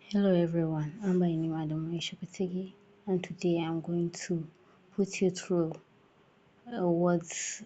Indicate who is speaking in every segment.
Speaker 1: Hello everyone, I'm by name Adam Shepetegi, and today I'm going to put you through what's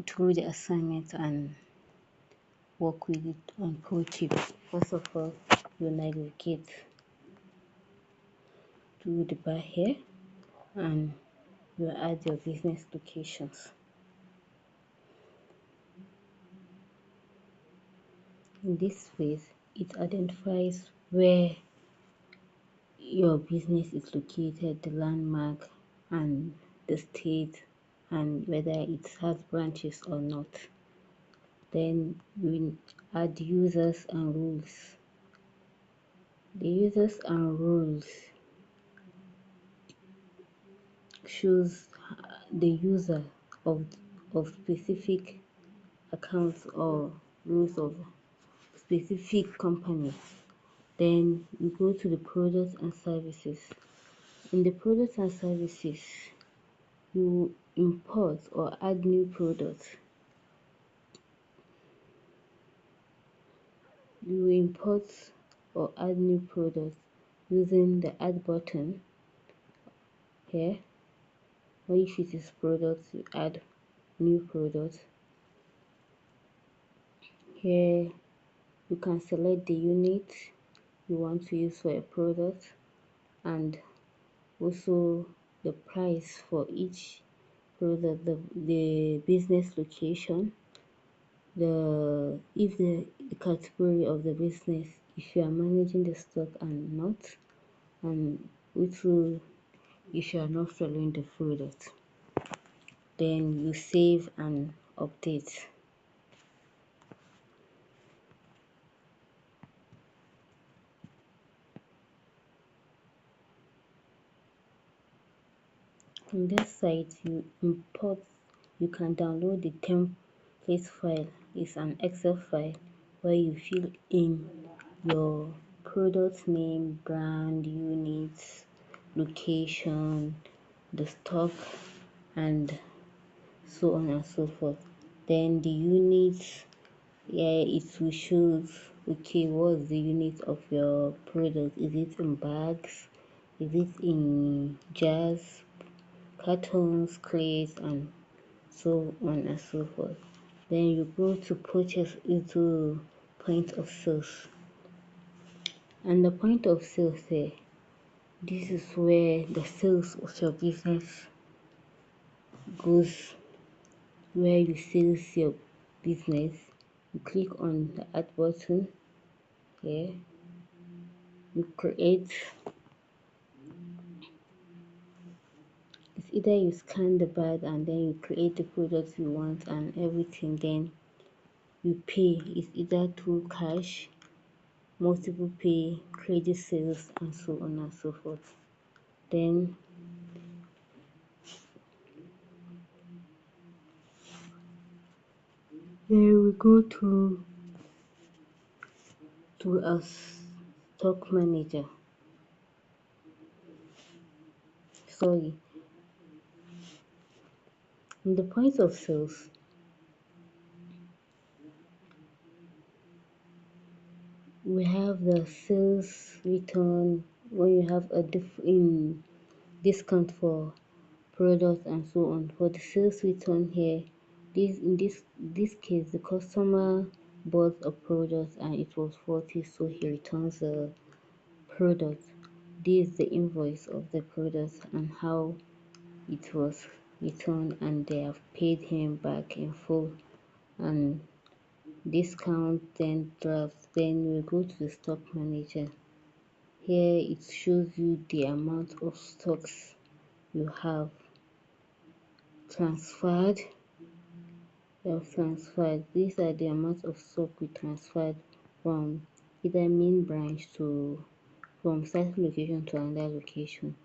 Speaker 1: through the assignment and work with it on Prokip. First of all, you navigate to the bar here and you add your business locations. In this phase, it identifies where your business is located, the landmark and the state, and whether it has branches or not. Then we add users and rules. The users and rules shows the user of specific accounts or rules of specific company. Then we go to the products and services. In the products and services, you import or add new products. You import or add new products using the add button here, or if it is products, you add new products. Here you can select the unit you want to use for a product and also the price for each product, the business location, the category of the business, if you are managing the stock and not, and which will if you are not following the product. Then you save and update. On this site, you can download the template file. It's an Excel file where you fill in your product name, brand, units, location, the stock, and so on and so forth. Then the units, it will show, okay, what's the unit of your product? Is it in bags? Is it in jars, cartons, crates, and so on and so forth. Then you go to purchase into point of sales, and the point of sales here, this is where the sales of your business goes, where you sales your business. You click on the add button here, you create, it's either you scan the bag and then you create the products you want and everything, then you pay. It's either through cash, multiple pay, credit sales, and so on and so forth. Then we go to a stock manager. Sorry, in the point of sales, we have the sales return when you have a in discount for products and so on. For the sales return here, in this case, the customer bought a product and it was 40, so he returns the product. This is the invoice of the product and how it was returned, and they have paid him back in full and discount, then draft. Then we go to the stock manager. Here it shows you the amount of stocks you have transferred. These are the amount of stock we transferred from either main branch to from certain location to another location.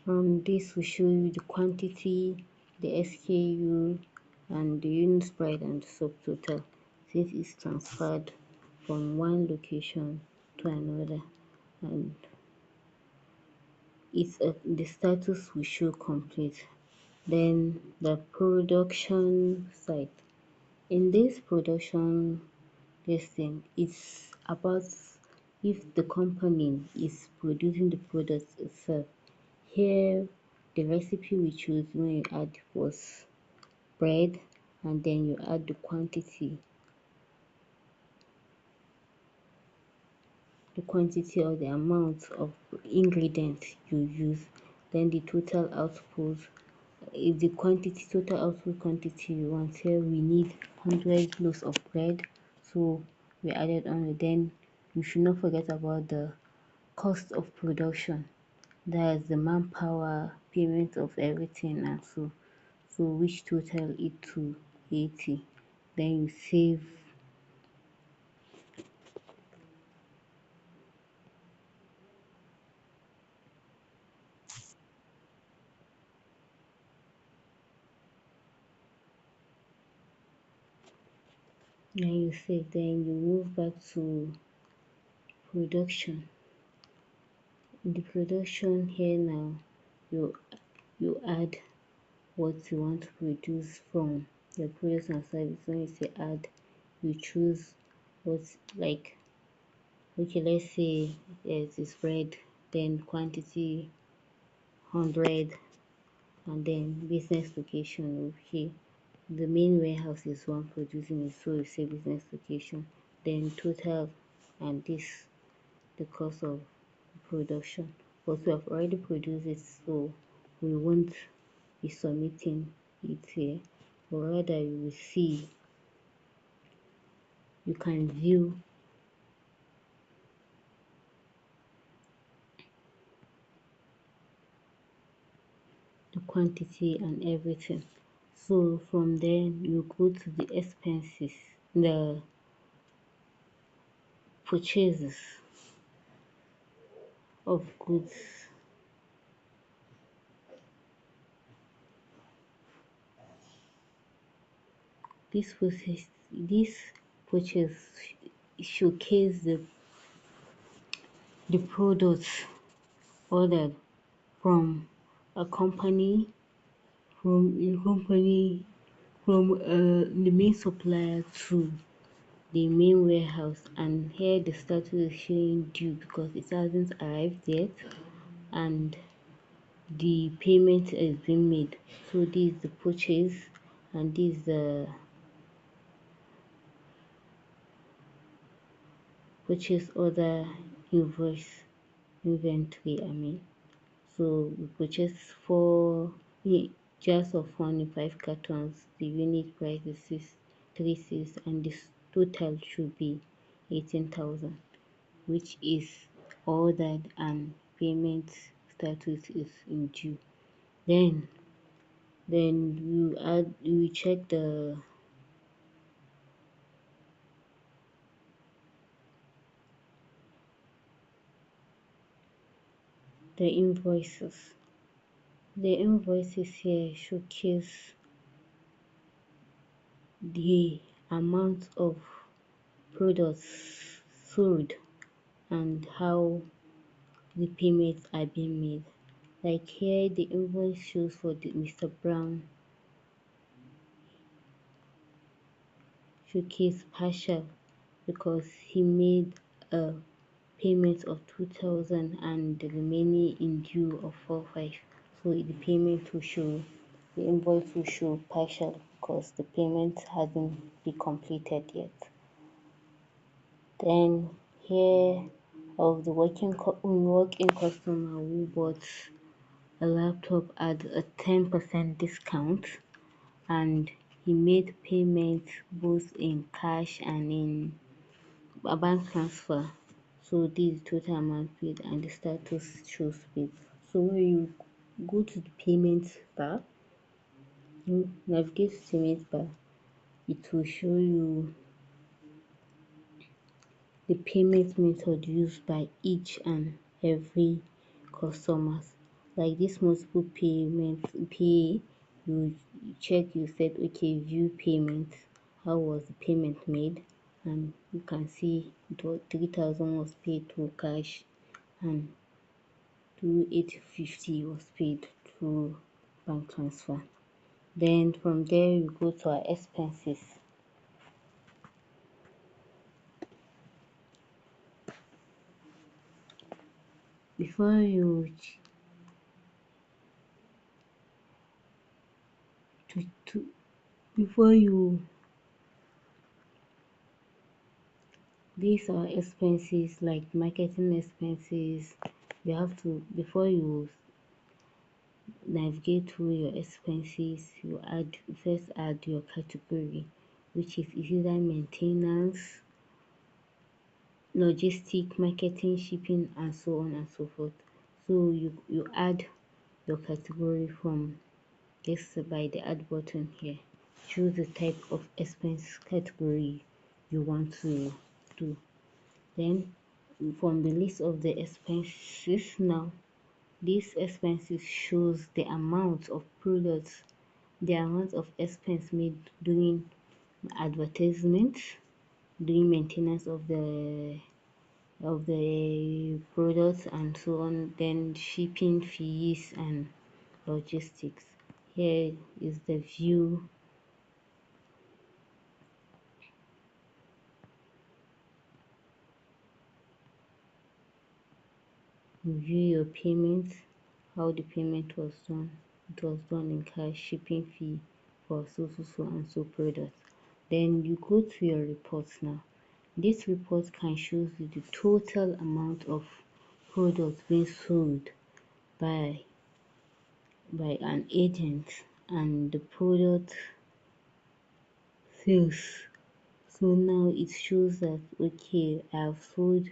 Speaker 1: And this will show you the quantity, the SKU, and the units price and the subtotal. This is transferred from one location to another. And the status will show complete. Then the production site. In this production this thing, it's about if the company is producing the product itself. Here the recipe we choose when you add was bread, and then you add the quantity or the amount of ingredients you use, then the total output. If the quantity total output quantity you want, here we need 100 loaves of bread, so we added on. Then you should not forget about the cost of production, that is the manpower, payment of everything, and so which total it to 80. Then you save. Then you move back to production. In the production here now, you add what you want to produce from your products and service. When you say add, you choose what's like, okay, let's say there's this bread, then quantity 100, and then business location. Okay, the main warehouse is one producing it, so you say business location, then total, and this the cost of production. But we have already produced it, so we won't be submitting it here, but rather you will see, you can view the quantity and everything. So from there you go to the expenses, the purchases of goods. This purchase showcase the products ordered from a company, from the main supplier to the main warehouse. And here the status is showing due because it hasn't arrived yet, and the payment is being made. So this is the purchase, and this is the purchase order invoice inventory. So we purchased 4 jars of 1 in 5 cartons. The unit price is 636, and this total should be 18,000, which is ordered, and payment status is in due. Then you check the invoices. The invoices here showcase the amount of products sold and how the payments are being made. Like here the invoice shows for the Mr. Brown showcase partial because he made a payment of 2,000 and the remaining in due of 4,500. So the invoice will show partial because the payment hasn't been completed yet. Then here of the working customer who bought a laptop at a 10% discount, and he made payments both in cash and in a bank transfer. So this is total amount paid, and the status shows paid. So when you go to the payment bar, you navigate to payment bar, it will show you the payment method used by each and every customers. Like this multiple payment pay, you check, you said okay, view payment, how was the payment made, and you can see 3,000 was paid through cash and 2,850 was paid through bank transfer. Then from there we go to our expenses. Before you to before you these are expenses like marketing expenses. You have to, before you navigate through your expenses, you first add your category, which is either maintenance, logistic, marketing, shipping, and so on and so forth. So you add your category from this by the add button here. Choose the type of expense category you want to do. Then from the list of the expenses, now these expenses shows the amount of products, the amount of expense made doing advertisements, doing maintenance of the products and so on, then shipping fees and logistics. Here is the view your payments, how the payment was done. It was done in cash, shipping fee for so and so products. Then you go to your reports now. This report can show you the total amount of products being sold by an agent and the product sales. So now it shows that okay, I have sold